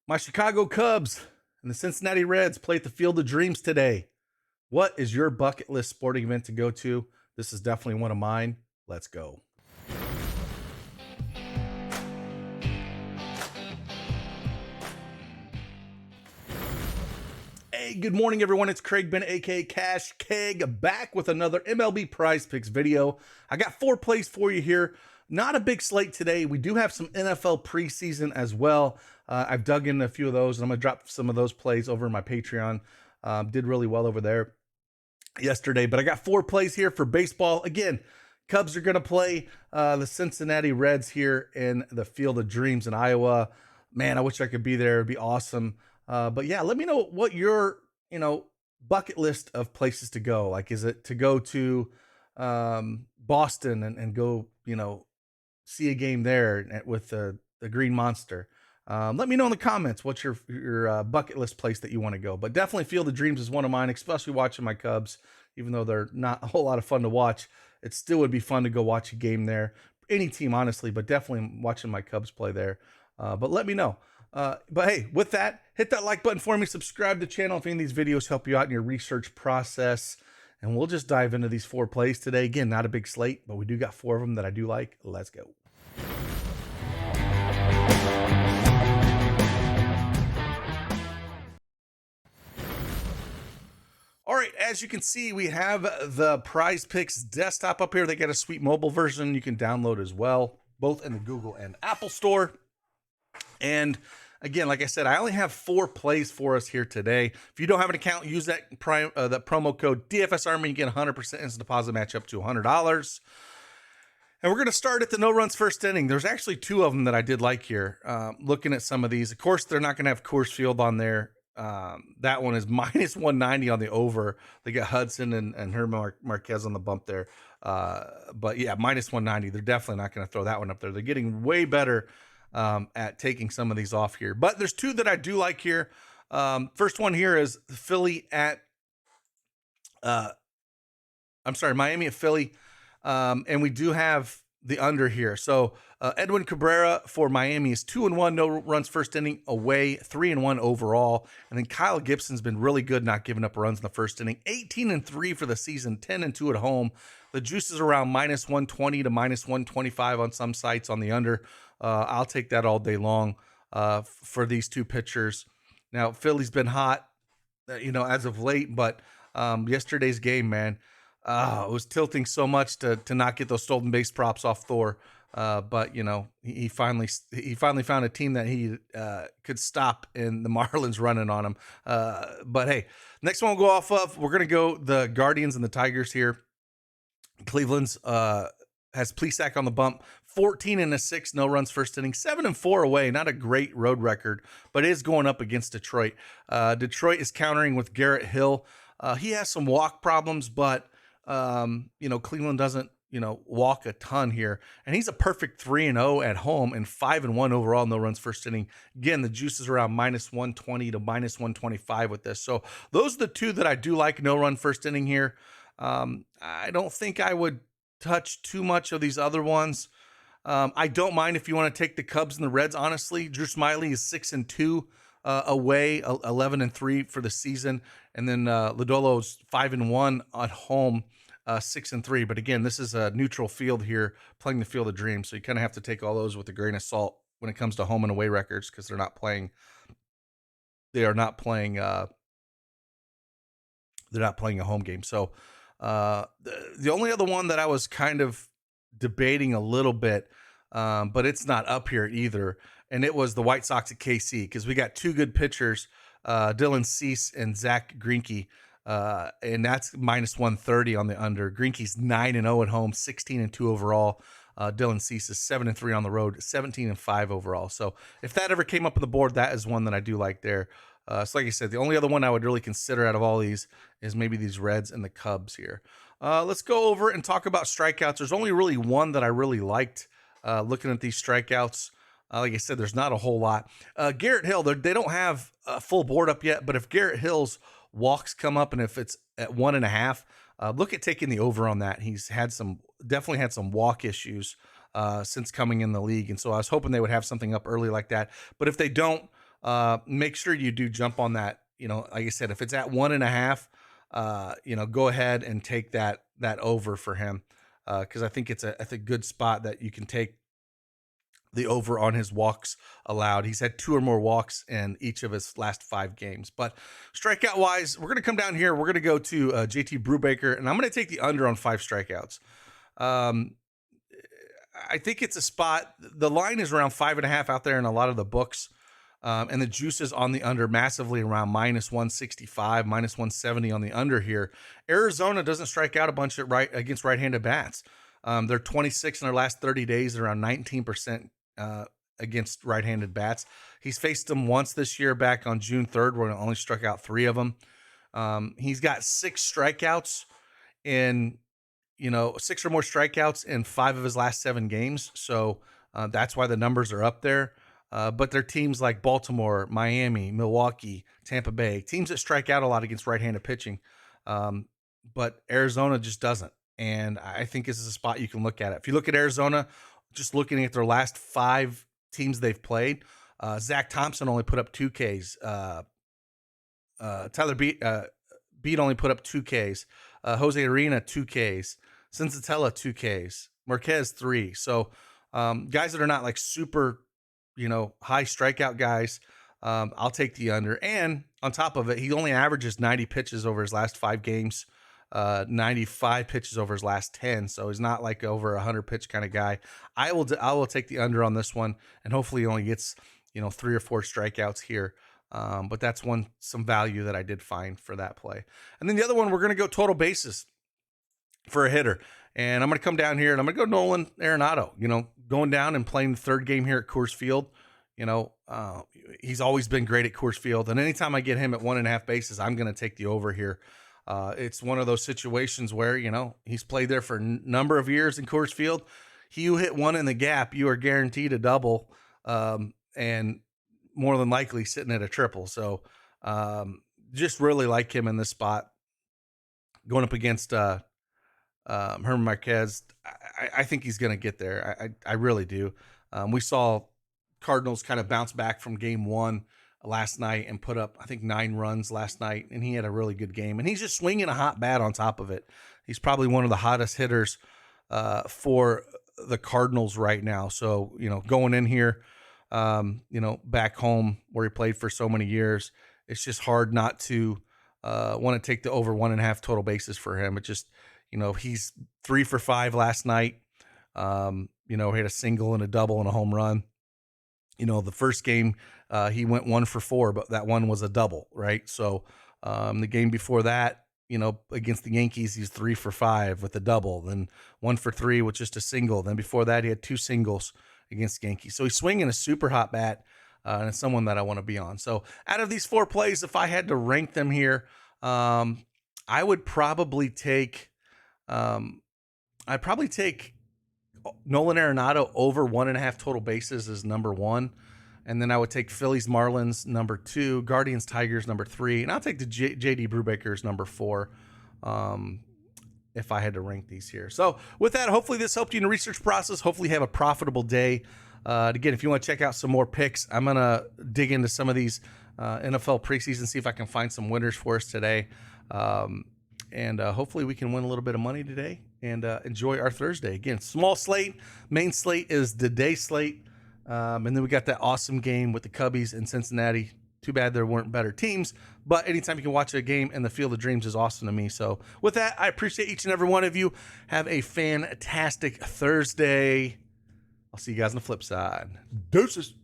My Chicago Cubs and the Cincinnati Reds play at the Field of Dreams today. What is your bucket list sporting event to go to? This is definitely one of mine. Let's go. Hey, good morning, everyone. It's Craig Bennett, aka Cash Keg, back with another MLB Prize Picks video. I got 4 plays for you here. Not a big slate today. We do have some NFL preseason as well. I've dug in a few of those, and I'm going to drop some of those plays over in my Patreon. Did really well over there yesterday, but I got 4 plays here for baseball. Again, Cubs are going to play the Cincinnati Reds here in the Field of Dreams in Iowa. Man, I wish I could be there. It'd be awesome. But yeah, let me know what your, bucket list of places to go. Like, is it to go to Boston and go, see a game there with the Green Monster? Let me know in the comments what's your bucket list place that you want to go. But definitely Field of Dreams is one of mine, especially watching my Cubs. Even though they're not a whole lot of fun to watch, it still would be fun to go watch a game there. Any team, honestly, but definitely watching my Cubs play there. But let me know. But hey, with that, hit that like button for me. Subscribe to the channel if any of these videos help you out in your research process. And we'll just dive into these 4 plays today. Again, not a big slate, but we do got 4 of them that I do like. Let's go. All right, as you can see, we have the Prize Picks desktop up here. They got a sweet mobile version you can download as well, both in the Google and Apple Store. And again, like I said, I only have 4 plays for us here today. If you don't have an account, use that promo code DFSArmy. You get 100% instant deposit match up to $100. And we're going to start at the no runs first inning. There's actually 2 of them that I did like here. Looking at some of these, of course, they're not going to have Coors Field on there. That one is minus 190 on the over. They got Hudson and Herman Marquez on the bump there. But yeah, minus 190. They're definitely not going to throw that one up there. They're getting way better at taking some of these off here. But there's 2 that I do like here. First one here is Philly at, Miami at Philly. And we do have the under here. So Edwin Cabrera for Miami is 2-1, no runs first inning away, 3-1 overall. And then Kyle Gibson's been really good, not giving up runs in the first inning. 18-3 for the season, 10-2 at home. The juice is around minus 120 to minus 125 on some sites on the under. I'll take that all day long for these 2 pitchers. Now, Philly's been hot, as of late, but yesterday's game, man, it was tilting so much to not get those stolen base props off Thor. But he finally found a team that he could stop, and the Marlins running on him. But hey, next one we'll go off of. We're gonna go the Guardians and the Tigers here. Cleveland's has Plesac on the bump, 14-6, no runs first inning, 7-4 away. Not a great road record, but it is going up against Detroit. Detroit is countering with Garrett Hill. He has some walk problems, but Cleveland doesn't, walk a ton here. And he's a perfect 3-0 at home and 5-1 overall, no runs first inning. Again, the juice is around minus 120 to minus 125 with this. So those are the 2 that I do like, no run first inning here. I don't think I would touch too much of these other ones. I don't mind if you want to take the Cubs and the Reds, honestly. Drew Smyly is 6-2 away, 11-3 for the season. And then Lodolo's 5-1 at home, 6-3. But again, this is a neutral field here, playing the Field of Dreams. So you kind of have to take all those with a grain of salt when it comes to home and away records, because they're not playing. They are not playing. They're not playing a home game. So the only other one that I was kind of debating a little bit, but it's not up here either, and it was the White Sox at KC, because we got 2 good pitchers, Dylan Cease and Zach Greinke, and that's minus 130 on the under. Greinke's 9-0 at home, 16-2 overall. Dylan Cease is 7-3 on the road, 17-5 overall. So if that ever came up on the board, that is one that I do like there. So like I said, the only other one I would really consider out of all these is maybe these Reds and the Cubs here. Let's go over and talk about strikeouts. There's only really one that I really liked looking at these strikeouts. Like I said, there's not a whole lot. Garrett Hill, they don't have a full board up yet, but if Garrett Hill's walks come up and if it's at 1.5, look at taking the over on that. He's definitely had some walk issues since coming in the league. And so I was hoping they would have something up early like that. But if they don't, make sure you do jump on that. You know, like I said, if it's at 1.5, you know, go ahead and take that over for him, because I think it's a good spot that you can take the over on his walks allowed. He's had 2 or more walks in each of his last 5 games. But strikeout wise, we're going to come down here. We're going to go to JT Brubaker, and I'm going to take the under on 5 strikeouts. I think it's a spot. The line is around 5.5 out there in a lot of the books. And the juice is on the under massively around -165, -170 on the under here. Arizona doesn't strike out a bunch against right-handed bats. They're 26 in their last 30 days, around 19% against right-handed bats. He's faced them once this year back on June 3rd, where he only struck out 3 of them. He's got 6 strikeouts in, 6 or more strikeouts in 5 of his last 7 games. So that's why the numbers are up there. But they're teams like Baltimore, Miami, Milwaukee, Tampa Bay, teams that strike out a lot against right-handed pitching. But Arizona just doesn't. And I think this is a spot you can look at it. If you look at Arizona, just looking at their last 5 teams they've played, Zach Thompson only put up 2 Ks. Tyler Beat only put up 2 Ks. Jose Arena, 2 Ks. Sensatella, 2 Ks. Marquez, 3. So guys that are not like super, high strikeout guys, I'll take the under. And on top of it, he only averages 90 pitches over his last 5 games. 95 pitches over his last 10. So he's not like over 100 pitch kind of guy. I will take the under on this one, and hopefully he only gets, 3 or 4 strikeouts here. But that's some value that I did find for that play. And then the other one, we're going to go total bases for a hitter. And I'm going to come down here and I'm going to go Nolan Arenado, going down and playing the 3rd game here at Coors Field. He's always been great at Coors Field. And anytime I get him at 1.5 bases, I'm going to take the over here. It's one of those situations where, he's played there for a number of years in Coors Field. You hit 1 in the gap, you are guaranteed a double, and more than likely sitting at a triple. So just really like him in this spot. Going up against Herman Marquez, I think he's going to get there. I really do. We saw Cardinals kind of bounce back from game 1 last night and put up, I think, 9 runs last night, and he had a really good game. And he's just swinging a hot bat on top of it. He's probably one of the hottest hitters for the Cardinals right now. So, going in here, back home where he played for so many years, it's just hard not to want to take the over 1.5 total bases for him. It just, he's 3 for 5 last night. He had a single and a double and a home run. The first game, he went 1 for 4, but that one was a double, right? So the game before that, against the Yankees, he's 3 for 5 with a double, then 1 for 3 with just a single. Then before that, he had 2 singles against the Yankees. So he's swinging a super hot bat, and it's someone that I want to be on. So out of these 4 plays, if I had to rank them here, I would probably take Nolan Arenado over 1.5 total bases is number 1. And then I would take Phillies Marlins number 2, Guardians Tigers number 3, and I'll take the JD Brubaker's number 4 if I had to rank these here. So with that, hopefully this helped you in the research process. Hopefully you have a profitable day. Again, if you want to check out some more picks, I'm going to dig into some of these NFL preseason, see if I can find some winners for us today. And hopefully we can win a little bit of money today and enjoy our Thursday. Again, small slate. Main slate is the day slate. And then we got that awesome game with the Cubbies in Cincinnati. Too bad there weren't better teams. But anytime you can watch a game in the Field of Dreams is awesome to me. So with that, I appreciate each and every one of you. Have a fantastic Thursday. I'll see you guys on the flip side. Deuces.